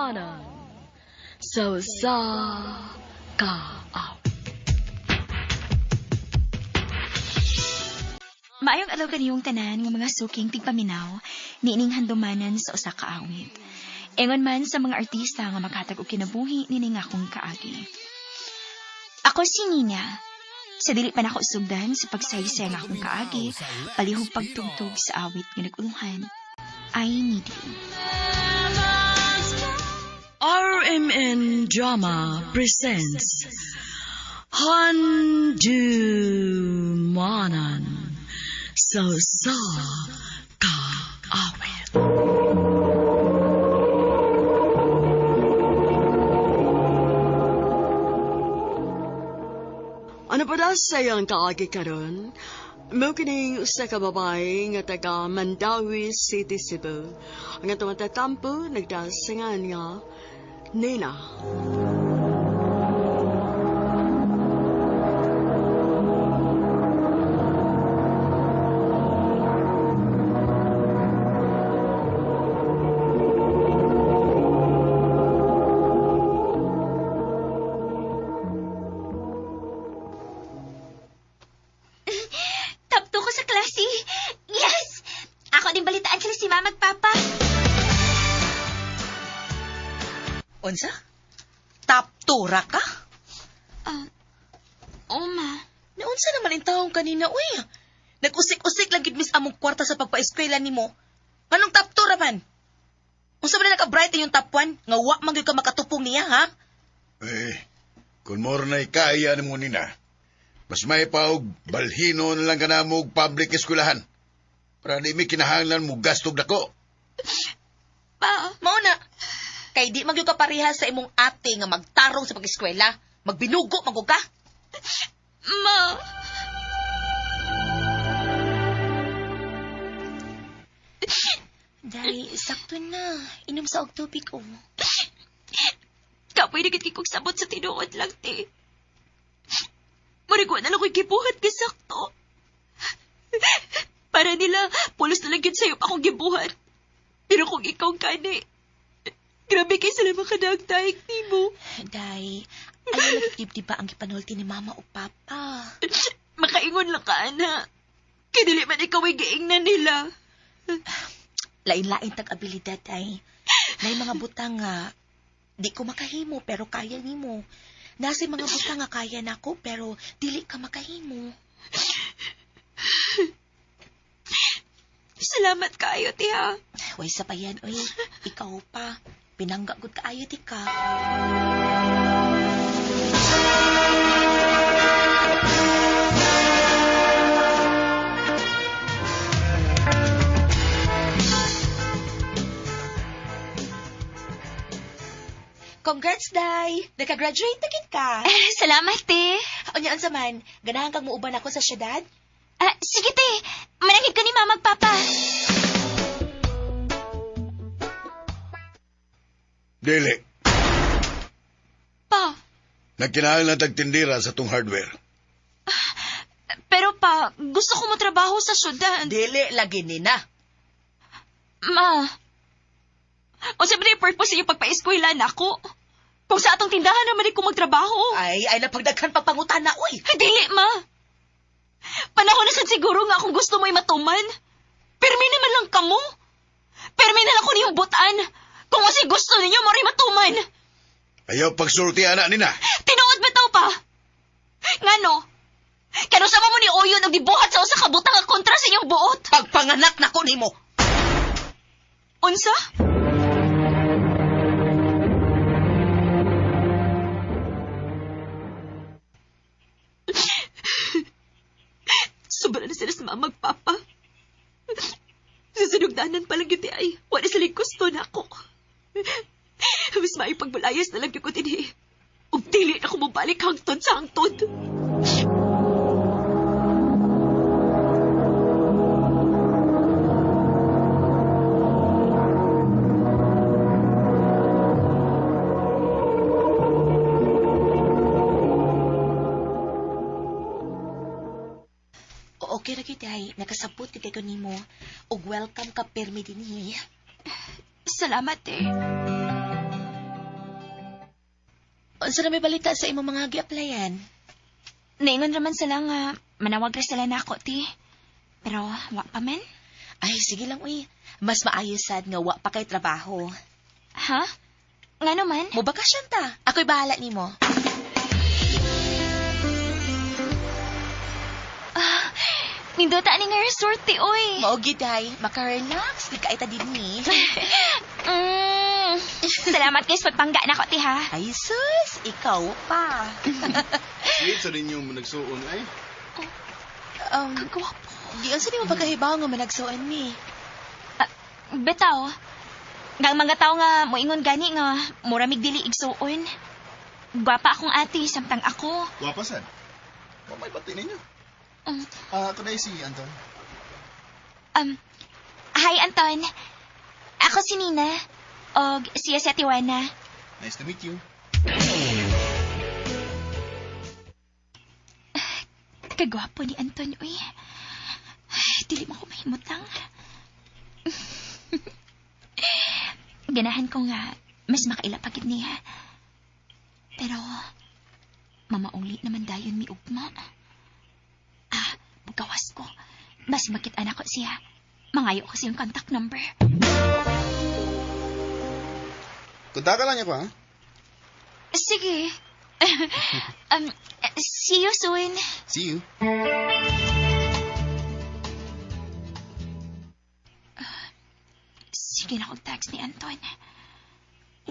Manan. So sa kaaw. Maayong adlaw kaniyong tanan nga mga suking tigpaminaw niining handumanan sa usa ka awit. Ingon man sa mga artista nga makatag og kinabuhi nining akong kaagi. Ako si Nina. Sa dili pa nako sugdan sa pagsaysay nga akong kaagi, palihog pagtugtog sa awit nga naguluhan. I Need You. RMN Drama presents Handumanan. So sa kaawit. Ano pa daw sayang kaagi karon? Mo kining usa ka babae nga taga Mandawi City, Cebu. Ang atong tatampo nagdasingan nga Nina. Top 2 ko sa klase. Yes! Ako din balitaan sila si Mama at Papa. Unsa? Taptura ka? Oma. Naunsa naman ang taong kanina, uy. Nag-usik-usik lang gid mis among kwarta sa pagpa-eskwela nimo. Anong taptura man? Unsa man naka-bright yung top 1? Nga wa man gyud ka makatupong niya, ha? Kung moro na ikaya ni mo nina, mas may paog balhino na lang ka na mo public eskwelahan. Para di mi kinahanglan mo gastog dako. Pa. Mauna. Kay di magyud ka pareha sa imong ate nga magtarong sa pag-eskwela. Magbinugo magud ka. Ma. Day, sakto na. Inom sa og tubig o. Kapoy na kikog sabot sa tinuod lang, te. Marigwa na lang ko'y gibuhat ka sakto. Para nila, pulos na lang yun sa'yo akong gibuhat. Pero kung ikaw gani, grabe kayo sila makadagdaig ni mo. Day, ayaw nagtibdi ba ang ipanulti ni Mama o Papa? Makaingon lang ka, ana. Kinili man ikaw ay giingnan nila. Lain-lain tag-abilidad ay. Nay mga butang nga, di ko makahimo pero kaya nimo. Nasi mga butang nga kaya nako pero dili ka makahimo. Salamat kaayo, tiha. Way sa pa yan, oy. Ikaw pa. Pinanggagod ka ayo di ka. Congrats, Day! Naka-graduate na gid ka. Salamat, te. Unya unsa man, ganahan kang muuban ako sa syudad? Sige, te. Manangit ka ni Mama at Papa. Dili, Pa. nagkinahanglan tagtindira sa tong hardware. Pero pa, gusto ko mo trabaho sa syudad. Dili lagi nina. Ma. O sabi yung purpose yung pagpa-eskwela na ako. Kung sa atong tindahan naman ko magtrabaho. Ay napagdaghan pang pangutana, uy. Dili, ma. Panahon na sad siguro nga kung gusto mo'y matuman. Permi naman lang kamo. Permi na lang ko niyong butan. Kung kasi gusto ninyo mo rin matuman. Ayaw pagsulti anak nina. Tinuod bitaw pa. Ngano? Kano sa mo ni Oyo nagdibuhat sa usa ka butang nga kontra sa inyong buot. Pagpanganak na ko nimo. Unsa? Sobra na sila sa mga magpapa. Sa sinugdanan pa lang yun ay, wala silang gusto na ako. Mas maipagbalayas na lang yung ko din Ug dili na ko mabalik hangtod sa hangtod. Okay ra gyud ay nakasabot kay ko nimo ug welcome ka permi dinhi. Salamat, eh. Unsa na may balita sa imong mga gi-applyan? Naingon raman sila nga, manawag ra sila na ako, ti. Pero, wa pa man. Ay, sige lang, uy. Mas maayos sad nga wa pa kay trabaho. Ha? Nga naman? Mo bakasyon ta. Ako'y bahala nimo. Nindota ni nga resort, ti, oy. Maogi day, maka-relax, di kaita din ni. Salamat guys, pagpangga na ko, ti, ha? Ay, sus, ikaw pa. Sweet sa rin yung nagsuon ay. Kagwapo. Di ang sini mo pagkahibaw nga managsuan ni. Betaw, nga mga tao nga moingon gani nga muramig dili igsuon. Gwapa akong ate, samtang ako. Wapasan. Wa may pati ninyo. Ako na si Anton. Hi, Anton. Ako si Nina. O siya si Atiwana. Nice to meet you. Kagwapo ni Anton, uy. Dili mo ko mahimutang. Ganahan ko nga, mas makailapagid niya. Pero, mamauli naman dayon mi ugma. Gawas ko. Mas makita na ko siya. Mangayo ko siyang contact number. Kunta ka lang niya ko, ha? Sige. See you soon. See you. Sige na kong text ni Anton.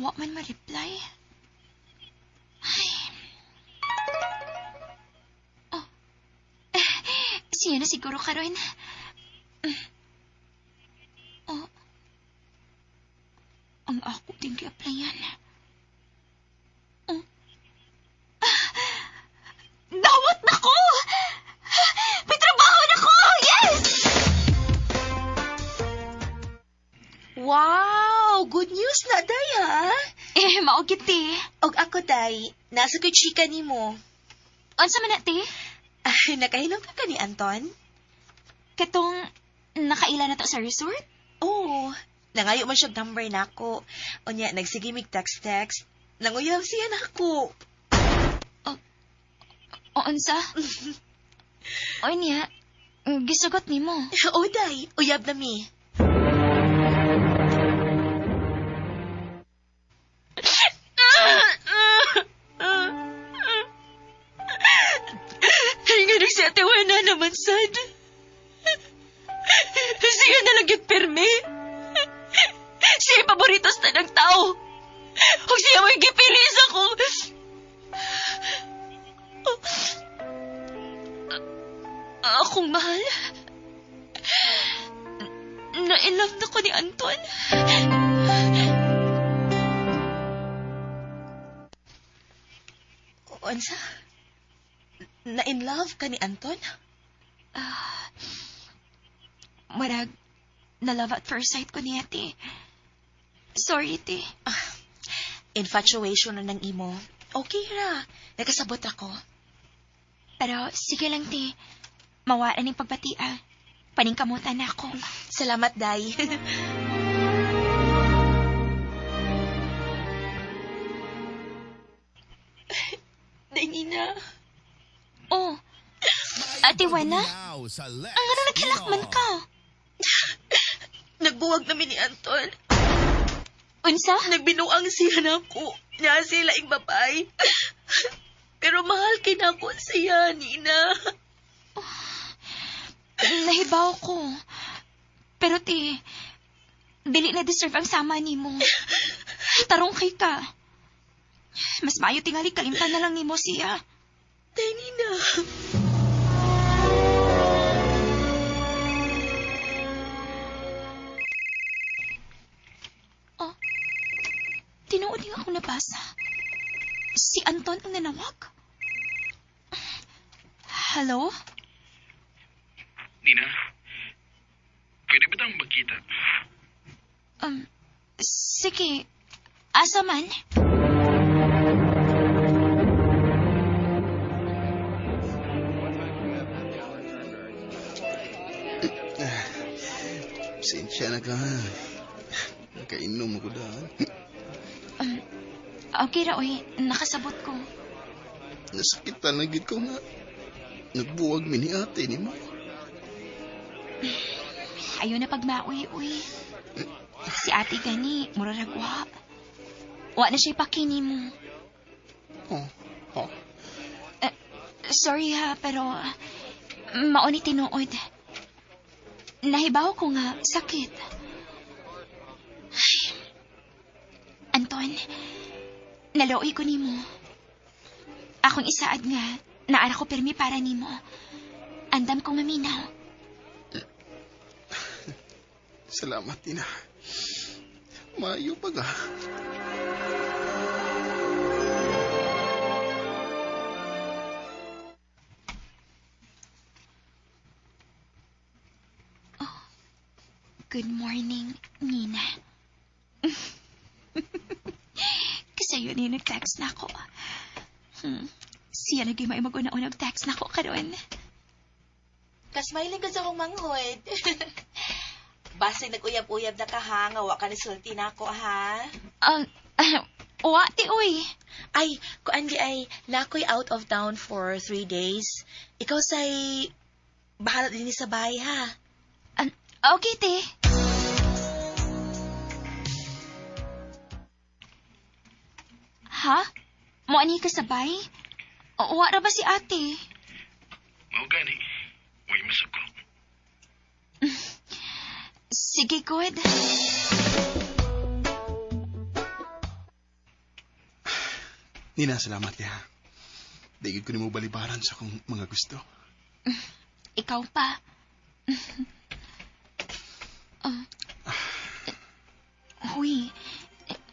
Wa man ma-reply. Ay. Oh. Siya na siguro karon. Oh. Ang ako din gi-applyan. Oh. Dawat na ko! May trabaho na ko! Yes! Wow! Good news na, day, ha? Maugit, ti. Og ako, day, nasa ko'y chika nimo. Unsa man na, ti? Ay, nakahinom ka ni Anton? Katong nakaila na to sa resort? Oo. Nangayo man siya number na ako. O niya, nagsige mig text-text. Nanguyaw siya na ako. O unsa? O niya, gisugot nimo. O, day, uyab na mi. Nga si Ate Wana naman, sad. Siya na lang yung permi. Siya yung paboritos na ng tao. Huwag siya mo yung gipilis ako. Akong mahal. Na-inlove na ko ni Anton. Unsa? Na-in love ka ni Anton? Marag, na-love at first sight ko ni Ate. Sorry, Te. Infatuation na ng imo. Okay ra. Nakasabot ako. Pero sige lang, Te. Mawala ng pagbatia. Paningkamutan na ako. Salamat, day. Dangina. Oh, Ate Wana? Ang ano naghalakman ka? Nagbuwag namin ni Anton. Unsa? Nagbinuang siya na ako. Niya sila ing babay. Pero mahal kinako siya, Nina. Nahibaw ko. Pero ti, dili na deserve ang sama nimo. Tarong kay ka. Mas maayo tingali kalimtan na lang nimo siya. Day, Nina. Oh, tinuod nga ako nabasa. Si Anton ang nanawag. Hello? Nina, pwede ba tayong magkita? Sige. Asa man? Pasensya na ka, ha? Nakainom ako daan. Okay ra, oy. Nakasabot ko. Nasakitan na gid ko nga. Nagbuwag mi ni ate ni mo. Ayaw na pagmaoy, uy. Si ate gani, muraragwa. Wa na siya pakini mo. Oh. Sorry ha, pero mauni tinuod. Nahibaw ko nga sakit. Ay. Anton, naloy ko nimo. Akong isaad nga, naara ko permi para nimo. Andam kong maminaw. Salamat, Tina. Maayo pa ga. Good morning, Nina. Kasi yun yung nag-text na ako. Siya naging may mag-una-unag text na ako karon. Kasmiling ka sa akong manghod. Basig nag-uyab-uyab na ka ha, nga wa ka nisulti na ako ha. Wati, uy. Ay, kuan di ay, nakoy out of town for 3 days. Ikaw say, bahala din sa bahay ha. Okay, te. Ha? Mo ani ka sabay? O ra ba si ate? Mao gani. Uy, masuko. Sige, good. Nina, salamat ya. Digid ko ni mo balibaran sa akong mga gusto. Ikaw pa. Huy,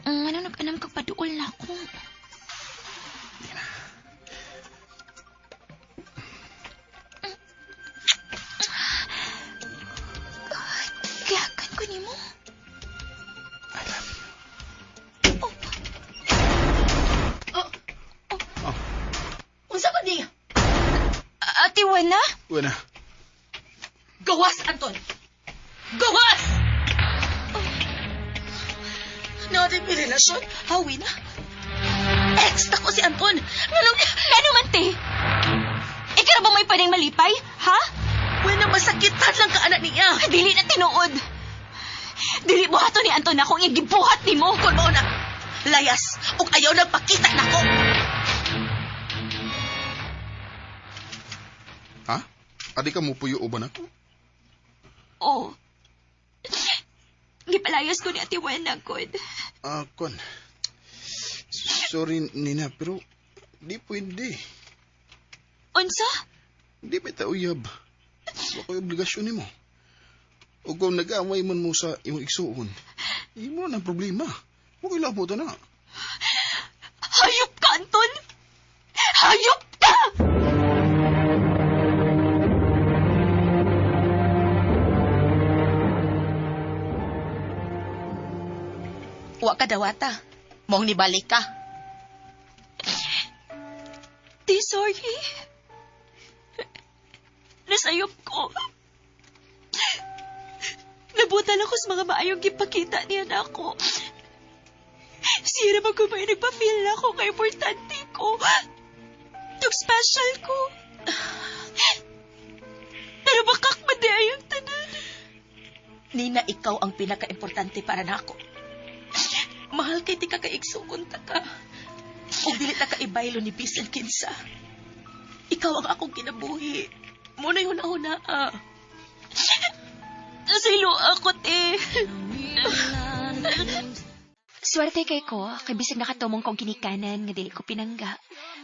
ano nag-anam ka paduol na ako? Kayakan ko ni mo. I love you. Unsa ka di? Ate Wana? Wala. Gawas, Anton! Gawas! Natin may relasyon? Hawi na? Ex na ko si Anton! Ano man, te? Ikaw ba may pwedeng malipay? Ha? Wala masakitan lang ka anak niya! Dili na tinuod. Dili buhato ni Anton akong igibuhat ni mo. Kung mo na, layas, ug ayaw nagpakita na ko! Ha? Adi ka mo puyo uban ako? Oh. Gipalayas ko ni Ate Wena, God. Kon. Sorry, Nina, pero di pwede. Unsa? Di ba ita uyab? Wa ko'y obligasyon nimo. O kung nag-away man mo sa iyong igsuon, imo na problema. Huwag ko'y labo na. Hayop ka, Anton! Hayop ka! Wa ka dawata. Mong nibalik ka. Di, sorry. Nasayop ko. Nabutan ako sa mga maayong gipakita niya na ako. Siya naman ko ba nagpa-feel na ako kay importante ko. Yung special ko. Pero bakak madi ayong tanan. Nina, ikaw ang pinaka-importante para nako. Mahal kay ti ka kaigsuon ta ka. Ug dili ta ka ibaylo ni bisan kinsa. Ikaw ang akong kinabuhi. Mo na yun ako na. Nasilo ako, te. Swerte kay ko, kay bisag nakatumong kong kinikanan nga dili ko pinangga.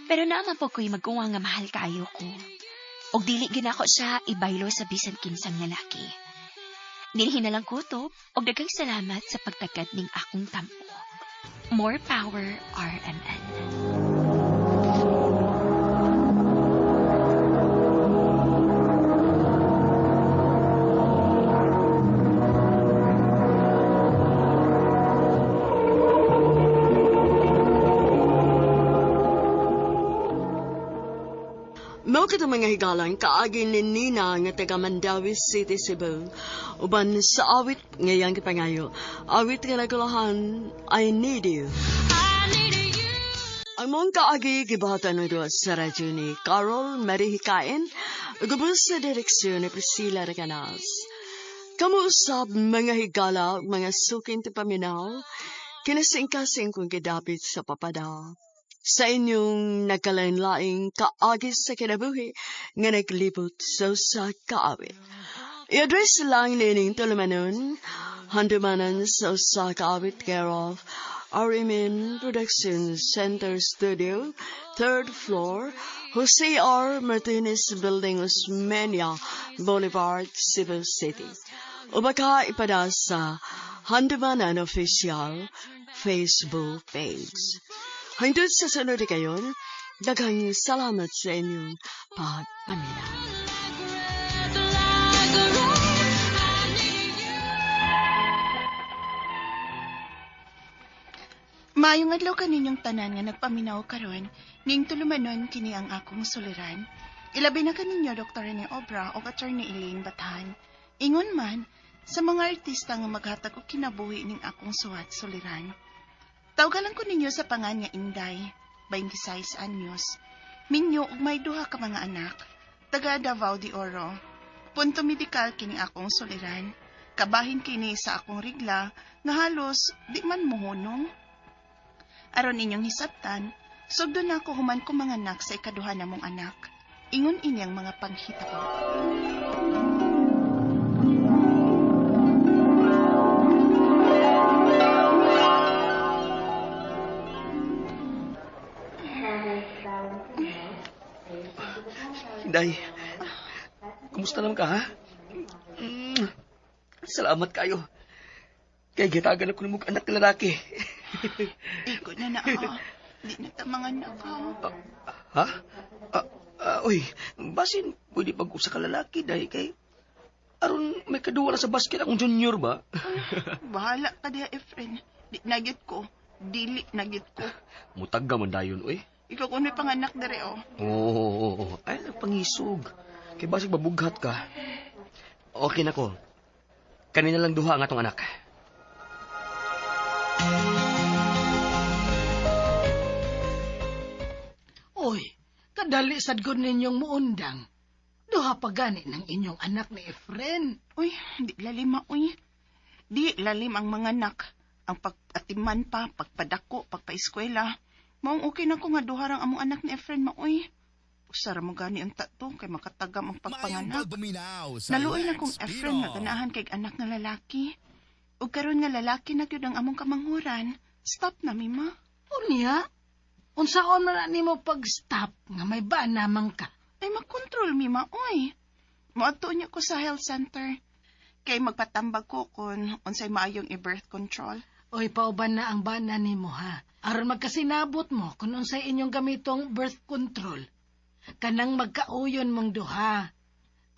Pero naman po ko'y mag-uwa nga mahal kaayo ko. Og dili ginako siya ibaylo sa bisan kinsang lalaki. Nilhin na lang kutob, og daghang salamat sa pagtagad ning akong tampo. More power, RMN. Mao kita mga higalang kaagi ni Nina nga taga Mandawi City, Cebu. Uban sa awit ngayang kipangayo. Awit nga nagulahan, I Need You. I need you. Ang mong kaagi gibatan na doon sa radyo ni Carol Marihikain, gubos sa direksyon ni Priscilla Reganas. Kamuusap mga higala, mga sukin ti paminaw, kinasing-kasing kong gidapit sa papada. Sa inyong nagkalain-laing kaagis sa kinabuhi nga naglibot sa kaawit. I-address lang nining tulumanon, handumanan sa kaawit care of RMN Production Center Studio, 3rd floor, Jose R. Martinez Building, Osmeña Boulevard, Cebu City. O baka ipada sa Handumanan Official Facebook page. Hangtod sa sunod kayon, daghang salamat sa inyong pagpaminaw. Maayong adlaw kaninyong tanan nga nagpaminaw karon, ning tulumanon kini ang akong suliran. Ilabi na kaninyo Dr. Rene Obra o Attorney Elaine Batahan. Ingon man sa mga artista nga maghatag og kinabuhi ning akong suwat suliran. Tawgalan ko ninyo sa pangan nga Inday, 26 anyos. Minyo ug may duha ka mga anak, taga Davao de Oro. Punto medikal kini akong suliran. Kabahin kini sa akong rigla nga halos di man mohunong. Aron inyong hisabtan, sugdo na ako human ko mga anak sa ikaduha na mong anak. Ingon inyang mga panghita ko. Day, kumusta naman ka, ha? Salamat kayo. Kaya gitagan ako ng mga anak na lalaki. Iko na na ako. Di na ta mga anak ko. Ha? Uy, basin, pwede pag-usa ka lalaki, day, kay aron may kaduwa na sa basket akong junior ba? Bahala ka diha, Efren. Di nagyot ko. Dili nagyot ko. Mutagga man dayon, uy. Ikaw kung may panganak dere, oh. Oo. Ay, nagpangisog. Kay basig babughat ka. Okay na ko. Kanina lang duha ang atong anak. Oy, kadali sad gud ninyong muundang. Duha pa gani ng inyong anak ni Efren. Uy, di lalima, uy. Di lalim ang mga anak. Ang pag-atiman pa, pagpadako, pagpaeskwela. Maong okay na ko nga duharang among anak ni Efren, maoy. Usara mo gani ang tato, kay makatagam ang pagpanganak. Naluoy na kong Efren nga ganahan kay anak nga lalaki. O karon nga lalaki na gyud ang among kamanghuran. Stop na, Mima. Unya? Unsaon man ni mo pag-stop nga may ba namang ka? Ay makontrol, Mima, oy. Moadto niya ko sa health center. Kay magpatambag ko kung unsay maayong i-birth control. Oy, pauban na ang bana ni mo, ha? Aron magkasinabot mo kung unsay inyong gamitong birth control. Kanang magkauyon mong duha.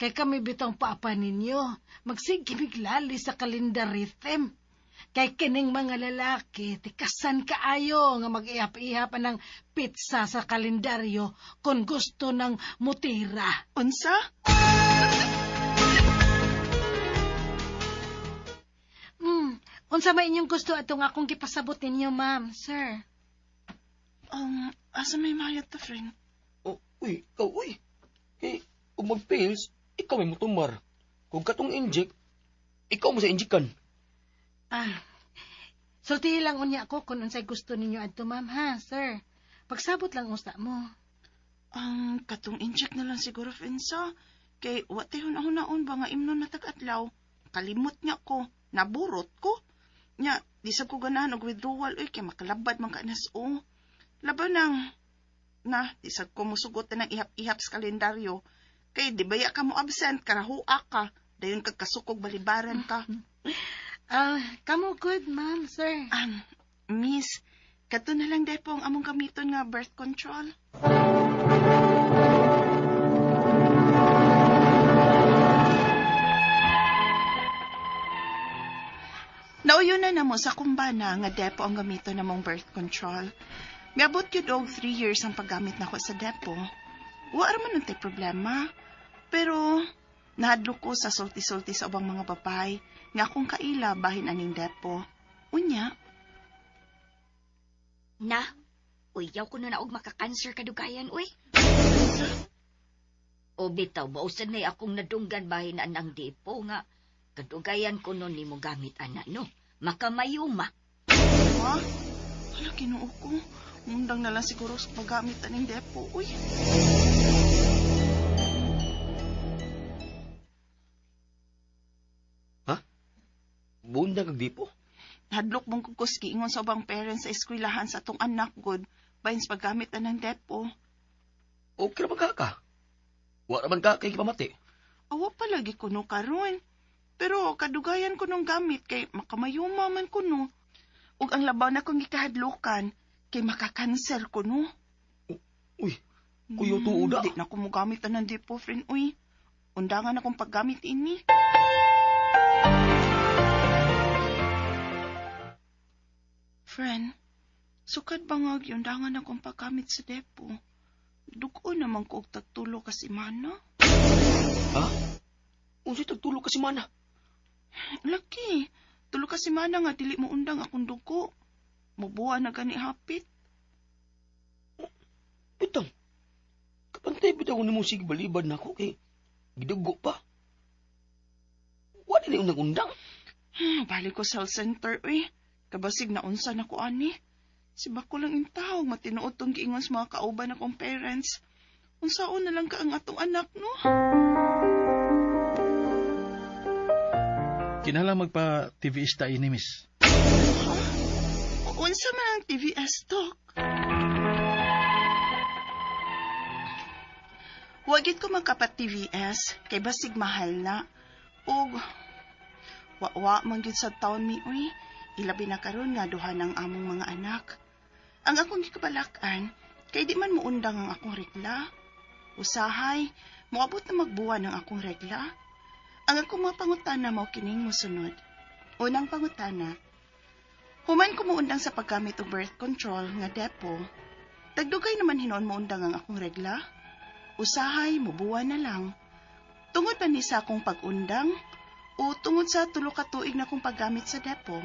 Kay kami bitong paapa ninyo, magsigimiglali sa kalendar rhythm. Kay kining mga lalaki, tikasan kaayo nga mag-ihap-ihap ng pizza sa kalendaryo kung gusto ng mutira. Unsa? Unsa may inyong gusto atong akong gipasabot ninyo, ma'am, sir? Asa may mayat to, friend? Oh, uy. Kay, kung mag-pills, ikaw may mutumar. Kung katong inject, ikaw mo sa injikan. Sulti lang unya ako kung unsay gusto ninyo adto, ma'am, ha, sir? Pagsabot lang usta mo. Katong inject na lang siguro, Finsa. Kay, watihon-ahonaon ba nga imnon na tag-atlaw? Kalimot niya ko, naburot ko. Nya, di sab ko ganahan og withdrawal, kay makalabad man ka NSO. Laban di sab ko musugot na ng ihap-ihap sa kalendaryo. Kay, di baya ka mo absent, karahua ka. Dayon kagkasukog balibaran ka. Kamo good, ma'am, sir. Miss, kato na lang dahil po ang among gamiton nga birth control. Nauyo na namo sa kumbana nga depo ang gamito namong birth control. Miabot yun og 3 years ang paggamit nako sa depo. Wa man tay problema. Pero nahadlo ko sa sulti-sulti sa ubang mga babay nga akong kaila bahin aning depo. Unya. Na, Uy, yaw ko na naog makakanser kadugayan, uy. O bitaw, mausan na akong nadunggan bahin anang depo nga. Kadugayan ko nun ni mo gamit ana, no? Makamayuma. Ha? Hala, Ginoo ko. Mundang na lang siguro sa paggamit aning depo, uy. Bunda kag dipo. Hadlok mong kukuski ingon sa ubang parents sa eskwelahan sa atong anak good bahin sa paggamit anang depo. Okay naman ka. Wa naman ka kay pamati. Awa palagi kuno karon. Pero kadugayan ko nung gamit kay makamayuma man kuno. Ug ang labaw na kong gikahadlukan kay makakanser kuno. Uy, kuyo tuuda. Di na ko mo gamit anang depo, friend, uy. Undangan akong paggamit ini. Friend, sukad bangag undangan akong paggamit sa depo. Dugo naman ko og tagtulo kasi mana. Ha? Unsay tagtulo kasi mana? Laki, tulo kasi mana nga dili mo undang akong dugo. Mubuha na gani hapit. Bitang, kapantay bitang ko ni mo sige balibad na ako kay gidugo pa. Wala na undang-undang. Balik ko sa health center, uy. Kabasig na unsa na ko ani. Si bako lang intawag matinuod tong giingon sa mga kauban akong parents. Unsaon na lang ka ang atong anak, no? Kinala magpa-TVista ini, miss. Unsa man ang TVS, Doc? Wagit ko magkapat-TVS, kay basig mahal na. Og, wa man gyud sa taon mi, uy. Ilabi na karon nga duha ng among mga anak. Ang akong gikabalakan, kay di man muundang ang akong regla. Usahay, moabot na magbuwan ang akong regla. Ang akong mga pangutana mao kining mosunod. Unang pangutana, human ko muundang sa paggamit og birth control nga depo, tagdugay naman hinon muundang ang akong regla. Usahay, mubuwan na lang. Tungod pa ni sa akong pag-undang, o tungod sa tulo ka tuig na akong paggamit sa depo.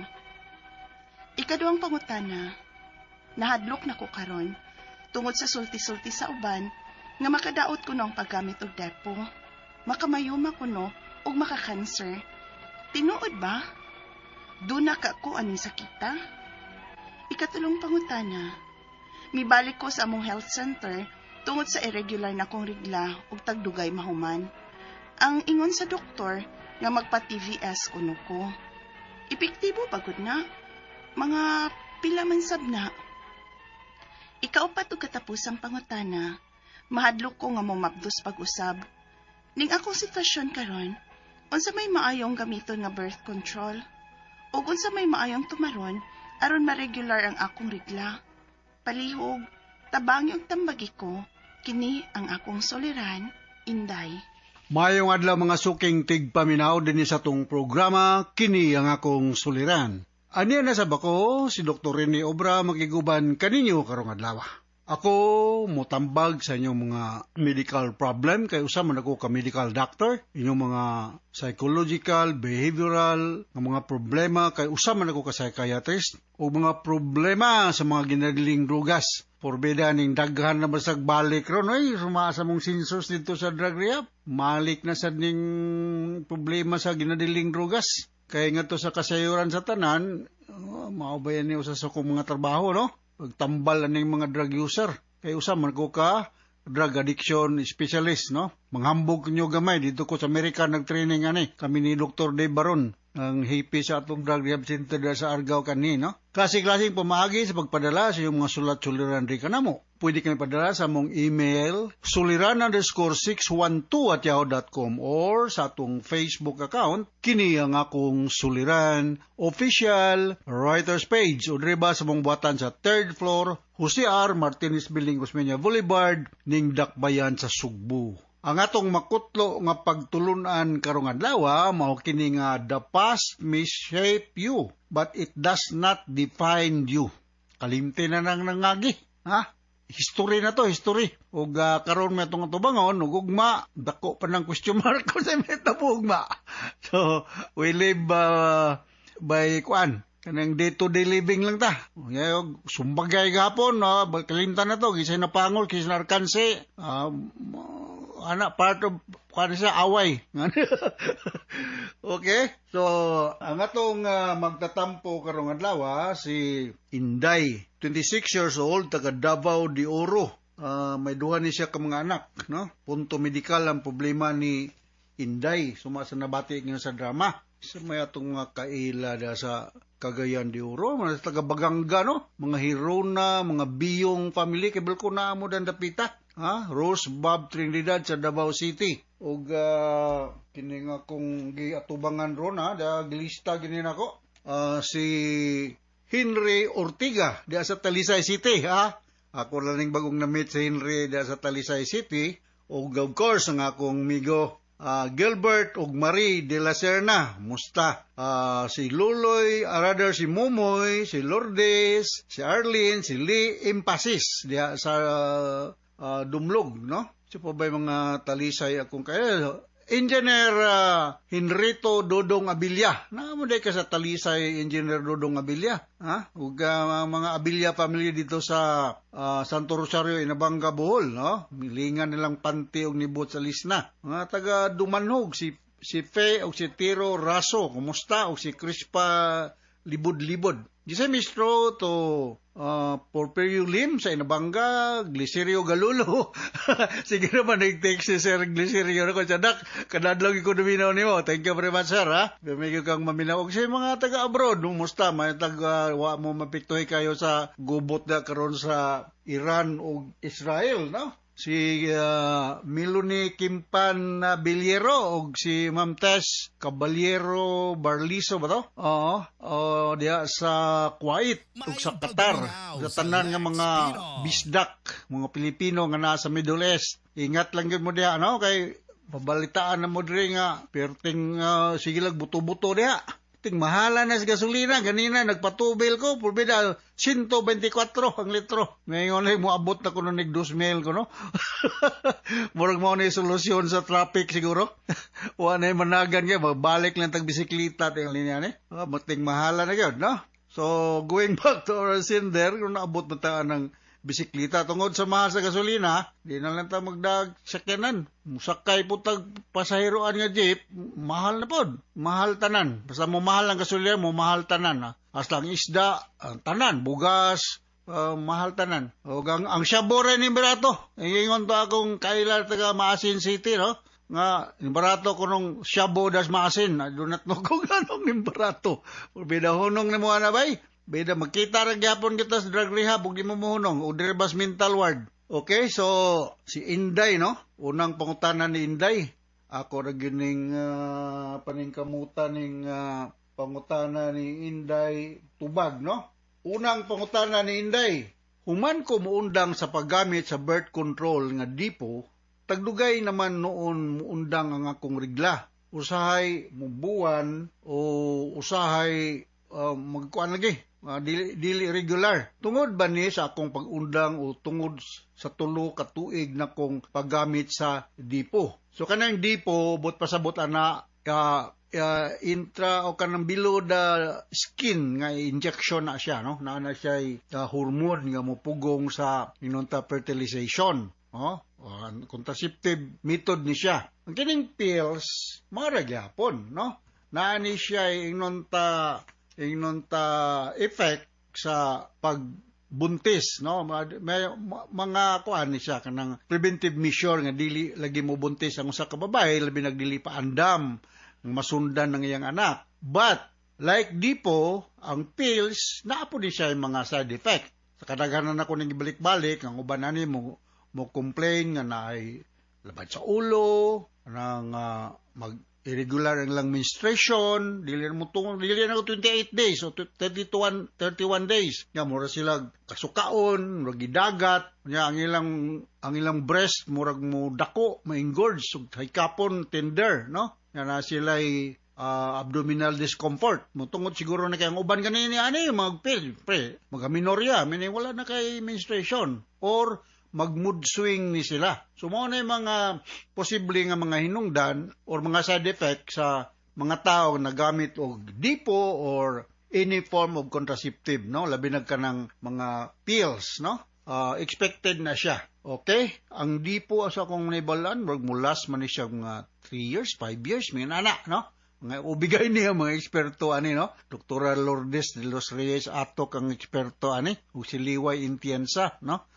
Ikaduhang pangutana, nahadlok na ko karon tungod sa sulti-sulti sa uban nga makadaot ko no ang paggamit og depo. Makamayuma ko no og makakanser. Tinuod ba? Duna ka ko ani sakita? Ikatulong pangutana, mibalik ko sa among health center tungod sa irregular na kong regla ug tagdugay mahuman. Ang ingon sa doktor nga magpa-TVS kuno ko. Epektibo pagod na. Mga pila man sab na. Ikaupat og katapusang pangutana, mahadlok ko nga momabdos pag-usab. Ning akong sitwasyon karon, unsa may maayong gamiton nga birth control, ug unsa may maayong tumaron aron ma-regular ang akong regla. Palihog, tabangi ug tambagi ko, kini ang akong soliran, Inday. Mayong adlaw mga suking tigpaminaw din sa tong programa, kini ang akong suliran. Aniya na sab ako, si Dr. Rene Obra makiguban kaninyo karong adlaw. Ako motambag sa inyong mga medical problem kay usa man ako ka medical doctor, inyong mga psychological, behavioral nga mga problema kay usa man ako ka psychiatrist o mga problema sa mga ginadiling drugas. Porbeda ning daghan na basag balik ron oy sumasa mong sensus dito sa drug rehab. Malik na sad ning problema sa ginadiling drugas. Kaya nga to sa kasayuran sa tanan, maubayan niyo sa kong mga trabaho, no? Pagtambal aning mga drug user. Kaya usa man ko ka drug addiction specialist, no? Manghambog niyo gamay dito ko sa Amerika nagtraining ani. Kami ni Dr. Dave Baron, ang hipi sa atong drug rehab center sa Argao kani, no? Klase-klaseng pamaagi sa pagpadala sa iyong mga sulat-suliran rin ka na mo. Pwede kami padala sa mong email suliran_612@yahoo.com or sa atong Facebook account kini ang akong suliran official writers page o driba sa mong buhatan sa 3rd floor Jose R. Martinez Building, Osmeña Boulevard ning Dakbayan sa Sugbo. Ang atong makutlo nga pagtulunan karong adlaw mao kini nga the past may shape you but it does not define you. Kalimti na nang nangagi, ha? History na to, history. Ug karon may atong tubangon ug ugma dako pa ng question mark ko sa meta ugma. So we live by kwan kanang day-to-day living lang ta. Sumbagay gapon, kalimtan na to, kisay na pangol, kisay na arkanse, part of, away. Okay? So, ang atong magtatampo karong adlaw, si Inday, 26 years old, taga Davao de Oro. May duha ni siya ka mga anak, no? Punto medikal ang problema ni Inday, sumasa nabati nga sa drama. Sa may atong mga kaila sa Cagayan de Oro, mga taga Baganga, no? Mga Hirona, mga Biyong family, kay ko na mo dan dapita. Rose Bob Trinidad sa Davao City. Og kini nga kong giatubangan ron, glista gini nako. Si Henry Ortiga di sa Talisay City, Ako lang ning bagong na-meet si Henry di sa Talisay City. Og of course ang akong migo Gilbert ug Marie de la Serna, musta? Si Luloy, rather si Momoy, si Lourdes, si Arlene, si Lee Impasis diya sa Dumlog, no? So pa ba mga talisay akong kaya? Engineer Henrito Dodong Abilia. Naamo day ka sa talisay Engineer Dodong Abilia. Ug mga Abilia family dito sa Santo Rosario, Inabanga, Bohol, no? Milingan nilang panti og nibot sa lisna. Mga taga Dumanhog, si Fe o si Tiro Raso, kumusta? O si Crispa Libod-Libod. Di sa mistro to Porfirio Lim sa Inabanga, Glicerio Galulo. Sige naman, nag-text si Sir Glicerio na ko, Sadak, kanadlaw ko duminaw ni mo. Thank you very much, sir, May kang maminaw. Og sa mga taga-abroad, musta? May taga-wa mo mapiktuhay kayo sa gubot na karon sa Iran o Israel, no? Si Milone Kimpan Biliero o si Ma'am Tess Caballero Barliso ba to? Diya sa Kuwait o sa Qatar. Sa tanan nga mga bisdak, mga Pilipino nga nasa Middle East. Ingat lang yun mo diya, no? Kay pabalitaan na mo diri nga, perting sige lang buto-buto diya. Ting mahala na sa gasolina. Ganina, nagpatubil ko. Pulbida, 124 ang litro. Ngayon ay moabot na ko nung nag-2,000 ko, no? Murag mo na yung solusyon sa traffic siguro. Wala na yung managan niya. Balik lang tag-bisiklita. Ting linya ni. Mating mahala na yun, no? So, going back to our sender, kung naabot na taan ng bisiklita, tungod sa mahal sa gasolina, di na lang tayo magdag sakyanan. Musakay po tag pasahiroan nga jeep, mahal na po. Mahal tanan. Basta mo mahal ang gasolina, mo mahal tanan. Hasta ang isda, ang tanan, bugas, mahal tanan. O ang Shabore ni barato. Ingon to akong kaila taga Maasin City, no? Nga, ni barato ko nung Shabo das Maasin. Dunat no ko ganong ni barato. Bida hunong ni mo na bay. Bida, magkita rin gyapon kita sa drug rehab, huwag di mo muhunong, o direbas mental ward. Okay, so, si Inday, no? Unang pangutanan ni Inday. Ako rin gining paningkamutan ng pangutanan ni Inday Tubag, no? Unang pangutanan ni Inday. Human ko muundang sa paggamit sa birth control nga dipo, tagdugay naman noon muundang ang akong regla. Usahay mubuan o usahay magkuan lagi. Dili regular. Tungod ba ni sa akong pag-undang o tungod sa tulo ka tuig na kong paggamit sa dipo. So kanang dipo, but pasabot ana intra o kanang below the skin nga injection na siya, no? Na siya hormone nga mopugong sa inunta fertilization. Contraceptive method ni siya. Ang kining pills, mara gyapon, no? Naani siya inunta effect sa pagbuntis, no? May mga kuan ni siya kanang preventive measure nga dili lagi mo buntis ang usa ka babae, labi nagdili pa andam ng masundan ng iyang anak. But like dipo, ang pills naapo di siya yung mga side effect. Sa kadaghanan ako ning ibalik-balik ang uban ani mo complain nga naay labad sa ulo, nang irregular ang lang menstruation, dili na 28 days o 31 days. Nga mura sila kasukaon, mura gidagat, nga ang ilang breast murag mo dako, ma-engorge, so hikapon tender, no? Nga na sila abdominal discomfort. Mutungod siguro na kay ang uban kanini ani magpil, magaminorya, meaning wala na kay menstruation or mag-mood swing ni sila. So, mo na yung mga posible nga mga hinungdan or mga side effect sa mga tao na gamit og dipo or any form of contraceptive, no? Labi na ka ng mga pills, no? Expected na siya. Okay? Ang di po sa akong naibalaan, mulas man ni siya mga 3 years, 5 years, may anak, no? Mga ubigay niya mga eksperto ani, no? Dr. Lourdes de los Reyes Atok ang eksperto ani, ug si Liway Intienza, no?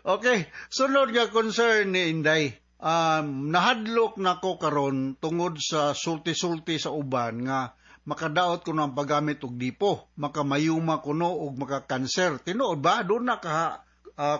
Okay, sunod nga concern ni Inday. Nahadlok na ko karon tungod sa sulti-sulti sa uban nga makadaot ko ng paggamit og dipo, makamayuma kuno og makakanser. Tinuod ba? Doon na ka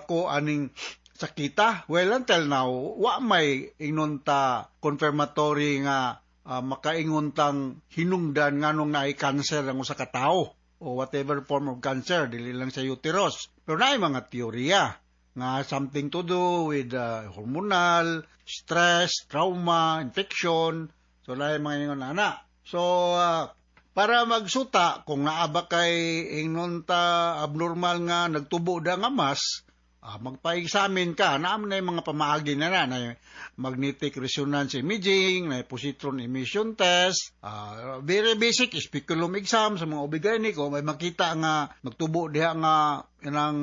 ko aning sakita? Well, until now, wa may inunta confirmatory nga makainguntang hinungdan nga nung naay cancer ang usa ka tawo o whatever form of cancer, dili lang sa uterus. Pero naay mga teorya nga something to do with hormonal, stress, trauma, infection. So, naay mga ingon ana. So, para magsuta, kung naaba kay inunta abnormal nga nagtubo da nga mas, magpa-examine ka, naman na yung mga pamaagi na magnetic resonance imaging, na positron emission test, very basic, speculum exam sa mga obigayni ko, may makita nga magtubo diha nga ng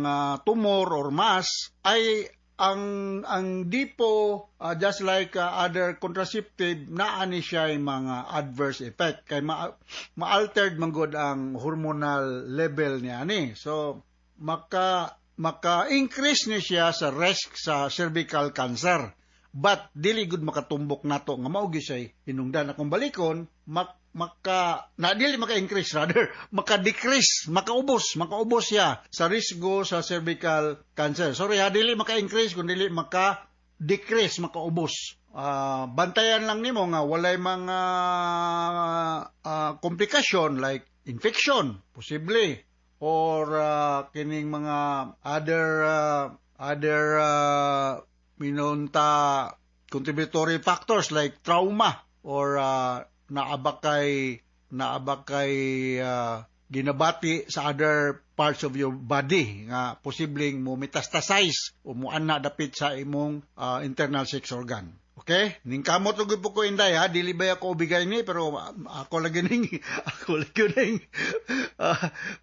tumor or mass, ay ang dipo, just like other contraceptive, naani siya yung mga adverse effect, kay ma-altered manggod ang hormonal level niya ni. So, maka-increase ni siya sa risk sa cervical cancer. But, dili gud makatumbok nato nga maugi siya hinungdan. Akong balikon, dili maka-increase rather, maka-decrease, makaubos siya sa risgo sa cervical cancer. Sorry dili maka-increase, kundi dili maka-decrease, makaubos. Bantayan lang nimo nga walay mga komplikasyon like infection, posible, or kining mga other minunta contributory factors like trauma or naabakay ginabati sa other parts of your body nga posibleng mo metastasize o mo ana dapit sa imong internal sex organ. Okay? Ning kamot ug po ko Inday ha, dili ba ako ubigay ni pero ako lagi ning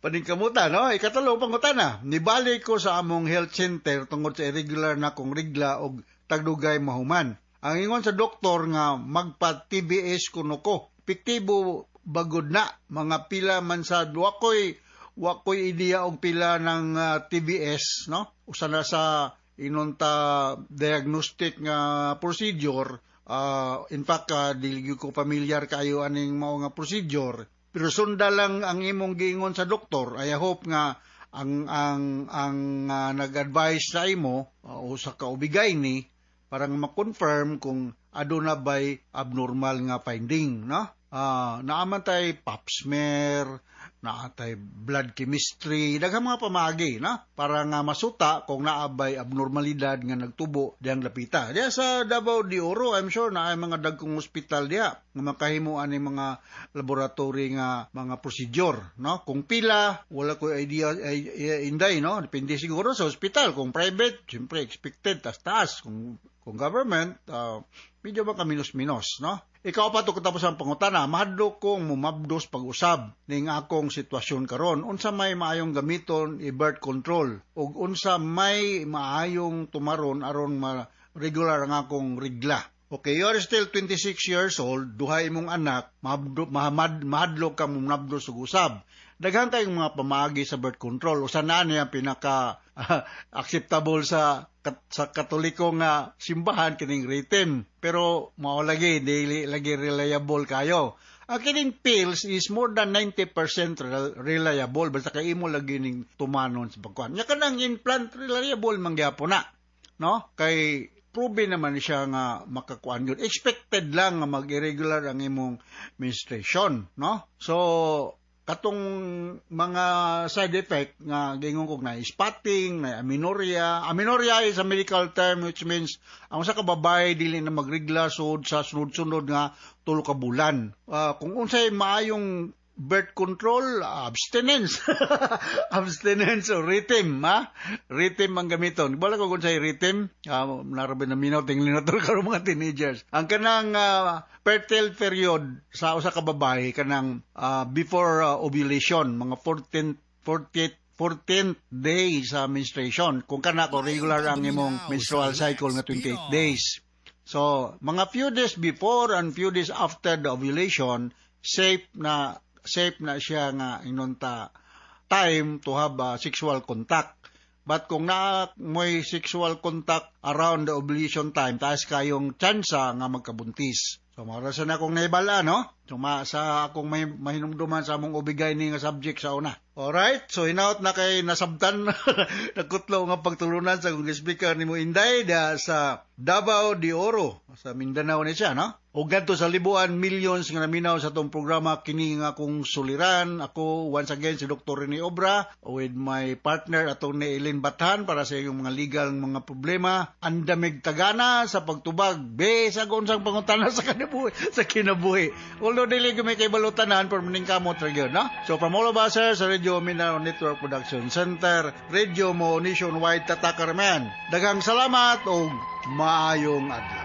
paningkamutan, no? Ikatalo pangutana, nibalik ko sa among health center tungod sa irregular na kong rigla og tagdugay mahuman. Ang ingon sa doktor nga magpa-TBS kuno ko. Epektibo bagod na mga pila man sa wakoy ideya og pila ng TBS, no? Usa na sa inunta diagnostic nga procedure. In fact, dili ko familiar kayo aning mao nga procedure. Pero sunda lang ang imong giingon sa doktor. I hope nga ang nag-advise sa imo o sa kaubigay ni para ma-confirm kung aduna ba'y abnormal nga finding, no? Naaman tay pap smear, naatay blood chemistry, daghang mga pamagi, na? Para nga masuta kung naabay abnormalidad nga nagtubo diyang lapita. Diya sa Davao de Oro, I'm sure na ay mga dagkong hospital diya nga makahimuan ng mga laboratory nga mga procedure, no? Kung pila, wala ko idea Inday, no? Depende siguro sa hospital. Kung private, siyempre expected taas. Kung government, medyo baka minus-minus, no? Ikaw pa to katapos ang pangutana, mahadlo kong mumabdos pag-usab ning akong sitwasyon karon. Unsa may maayong gamiton i-birth control ug unsa may maayong tumaron aron regular ang akong rigla. Okay, you are still 26 years old, duha imong anak, mahadlo ka mumabdos ug usab. Daghan kayong mga pamaagi sa birth control. Usa na niya pinaka acceptable sa Katoliko nga simbahan kining written. Pero mao lagi dili lagi reliable kayo. Ang kining pills is more than 90% reliable basta kay imo lagi ning tumanon sa pagkuan. Nya kanang implant reliable man gyapon na. No? Kay proven naman siya nga makakuan yun. Expected lang nga mag-irregular ang imong menstruation, no? So katong mga side effect nga gingon ko na spotting, na amenorrhea. Amenorrhea is a medical term which means ang usa ka babae dili na magregla sud sa sunod-sunod nga 3 ka bulan. Kung unsay maayong birth control, abstinence. Abstinence o rhythm, ha? Rhythm ang gamiton. Bala ko kung sa'yo rhythm, narabi na minaw, tingin na ito karon mga teenagers. Ang kanang fertile period sa usa ka babae, kanang before ovulation, mga 14th day sa menstruation. Kung kana ko regular ang imong menstrual cycle nga 28 days. So, mga few days before and few days after the ovulation, safe na siya nga inunta time to have sexual contact. But kung may sexual contact around the ovulation time, taas kayong tsansa nga magkabuntis. So, marasan akong naibala, no? So, sa akong mahinumduman sa among ubigay ni nga subject sa una. Alright, so hinaut na kay nasabtan, nagkutlo nga pagtulunan sa kong speaker ni mo Inday sa Davao de Oro, sa Mindanao ni siya, no? O ganto sa libuan, millions nga naminaw sa itong programa, kini nga kong suliran. Ako, once again, si Dr. Rene Obra, with my partner, atong ni Eileen Bathan, para sa iyong mga legal mga problema. Andamig tagana sa pagtubag, sa unsang pangutana sa kinabuhi. Although, dili ko may kaibalutanan, pero maningkamot rin no? So, from all of us, sir, sa Radio Mindanao Network Production Center, Radio Mo Nationwide Tatakaraman. Daghang salamat o maayong adlaw.